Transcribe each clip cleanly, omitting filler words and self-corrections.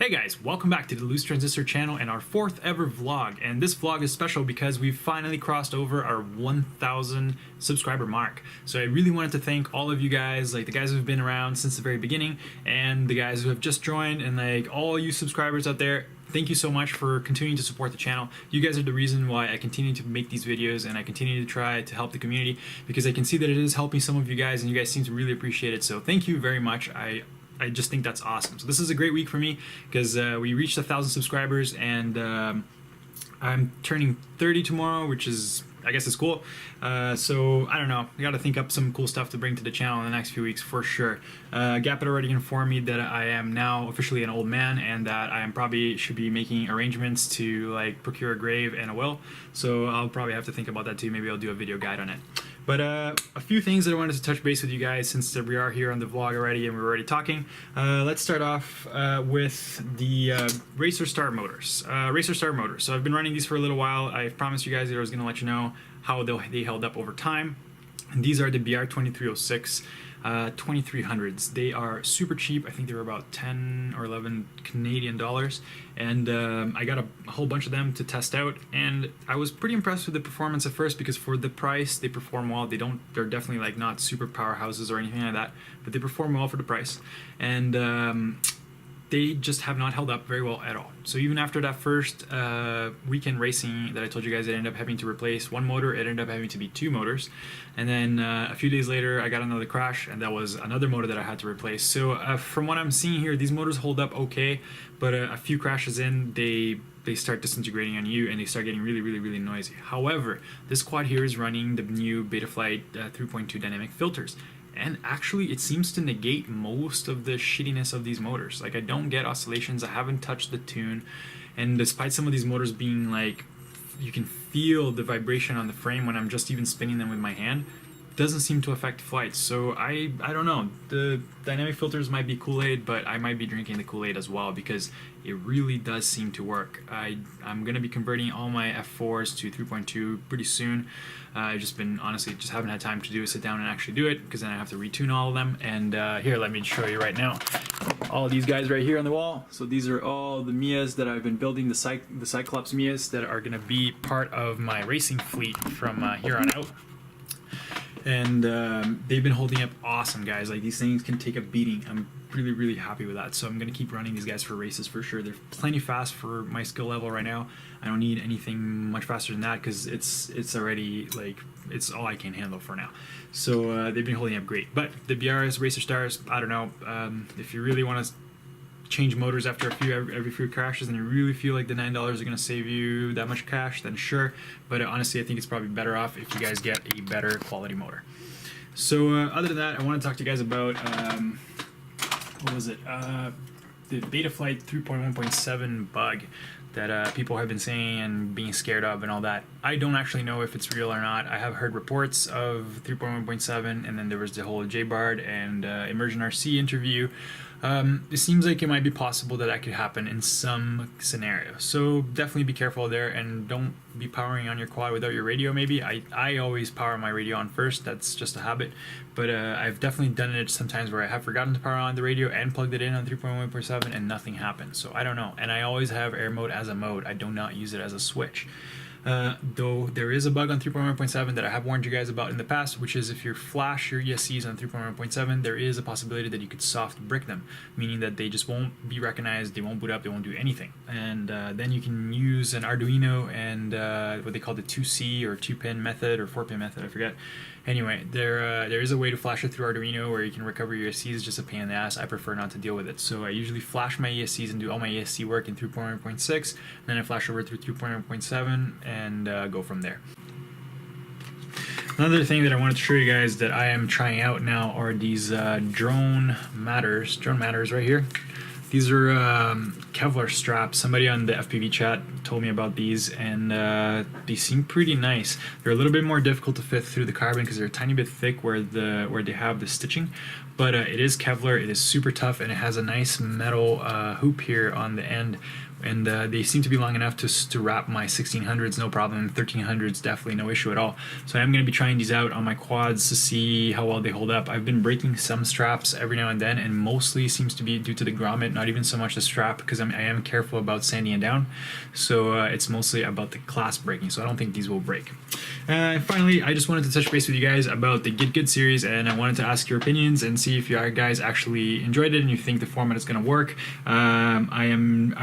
Hey guys, welcome back to the Loose Transistor channel and our 4th ever vlog. And this vlog is special because we've finally crossed over our 1,000 subscriber mark. So I really wanted to thank all of you guys, like the guys who've been around since the very beginning and the guys who have just joined, and like all you subscribers out there. Thank you so much for continuing to support the channel. You guys are the reason why I continue to make these videos and I continue to try to help the community, because I can see that it is helping some of you guys and you guys seem to really appreciate it. So thank you very much. I just think that's awesome. So this is a great week for me because we reached 1,000 subscribers, and I'm turning 30 tomorrow, which is, I guess, it's cool. So I don't know, I got to think up some cool stuff to bring to the channel in the next few weeks for sure. Gap had already informed me that I am now officially an old man and that I am probably should be making arrangements to like procure a grave and a will. So I'll probably have to think about that too. Maybe I'll do a video guide on it. But a few things that I wanted to touch base with you guys since we are here on the vlog already and we're already talking. Let's start off with the Racer Star motors. Racer Star motors. So I've been running these for a little while. I promised you guys that I was going to let you know how they held up over time. And these are the BR2306 2300s. They are super cheap. I think they were about 10 or 11 Canadian dollars, and I got a whole bunch of them to test out, and I was pretty impressed with the performance at first because for the price they perform well. They're definitely like not super powerhouses or anything like that, but they perform well for the price, and they just have not held up very well at all. So even after that first weekend racing that I told you guys, it ended up having to replace one motor. It ended up having to be 2 motors. And then a few days later, I got another crash, and that was another motor that I had to replace. So from what I'm seeing here, these motors hold up okay, but a few crashes in, they start disintegrating on you and they start getting really noisy. However, this quad here is running the new Betaflight 3.2 dynamic filters. And actually, it seems to negate most of the shittiness of these motors. Like, I don't get oscillations, I haven't touched the tune, and despite some of these motors being like, you can feel the vibration on the frame when I'm just even spinning them with my hand, it doesn't seem to affect flight. So I don't know, the dynamic filters might be Kool-Aid, but I might be drinking the Kool-Aid as well because it really does seem to work. I'm going to be converting all my F4s to 3.2 pretty soon. I've just been, honestly, just haven't had time to sit down and actually do it, because then I have to retune all of them. And here, let me show you right now. All of these guys right here on the wall. So these are all the Mias that I've been building, the Cyclops Mias that are going to be part of my racing fleet from here on out. And they've been holding up awesome, guys. Like, these things can take a beating. I'm really happy with that. So I'm going to keep running these guys for races for sure. They're plenty fast for my skill level right now. I don't need anything much faster than that because it's already, like, it's all I can handle for now. So they've been holding up great. But the BRS Racer Stars, I don't know, if you really want to change motors after every few crashes and you really feel like the $9 are going to save you that much cash, then sure. But honestly, I think it's probably better off if you guys get a better quality motor. So other than that, I want to talk to you guys about what was it, the Betaflight 3.1.7 bug that people have been saying and being scared of and all that. I don't actually know if it's real or not. I have heard reports of 3.1.7, and then there was the whole JBard and Immersion RC interview. It seems like it might be possible that could happen in some scenario. So definitely be careful there, and don't be powering on your quad without your radio maybe. I always power my radio on first, that's just a habit. But I've definitely done it sometimes where I have forgotten to power on the radio and plugged it in on 3.1.7 and nothing happened. So I don't know. And I always have air mode as a mode. I do not use it as a switch. Though there is a bug on 3.1.7 that I have warned you guys about in the past, which is if you flash your ESCs on 3.1.7, there is a possibility that you could soft brick them, meaning that they just won't be recognized, they won't boot up, they won't do anything. And then you can use an Arduino and what they call the 2C or 2-pin method or 4-pin method, I forget. Anyway, there is a way to flash it through Arduino where you can recover your ESCs. It's just a pain in the ass. I prefer not to deal with it. So I usually flash my ESCs and do all my ESC work in 3.1.6, then I flash over through 3.1.7 and go from there. Another thing that I wanted to show you guys that I am trying out now are these drone matters right here. These are Kevlar straps. Somebody on the FPV chat told me about these, and they seem pretty nice. They're a little bit more difficult to fit through the carbon because they're a tiny bit thick where they have the stitching, but it is Kevlar. It is super tough, and it has a nice metal hoop here on the end, and they seem to be long enough to wrap my 1600s no problem. 1300s definitely no issue at all. So I'm going to be trying these out on my quads to see how well they hold up. I've been breaking some straps every now and then, and mostly seems to be due to the grommet, not even so much the strap, because I am careful about sanding it down. So it's mostly about the clasp breaking, so I don't think these will break. Finally, I just wanted to touch base with you guys about the Get Good series, and I wanted to ask your opinions and see if you guys actually enjoyed it and you think the format is going to work.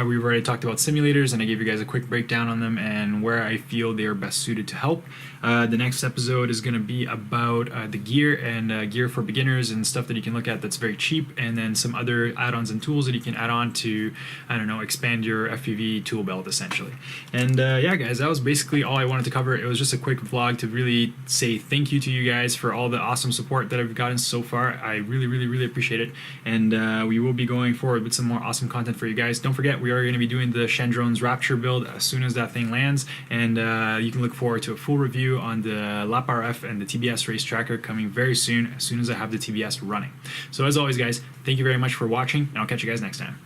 We've already talked about simulators, and I gave you guys a quick breakdown on them and where I feel they are best suited to help. The next episode is going to be about the gear and gear for beginners and stuff that you can look at that's very cheap, and then some other add-ons and tools that you can add on to, I don't know, expand your FPV tool belt essentially. And yeah, guys, that was basically all I wanted to cover. It was just a quick vlog to really say thank you to you guys for all the awesome support that I've gotten so far. I really appreciate it, and we will be going forward with some more awesome content for you guys. Don't forget, we are going to be doing the Shendrone's Rapture build as soon as that thing lands, and you can look forward to a full review on the Lap RF and the TBS race tracker coming very soon as I have the TBS running. So as always, guys, thank you very much for watching, and I'll catch you guys next time.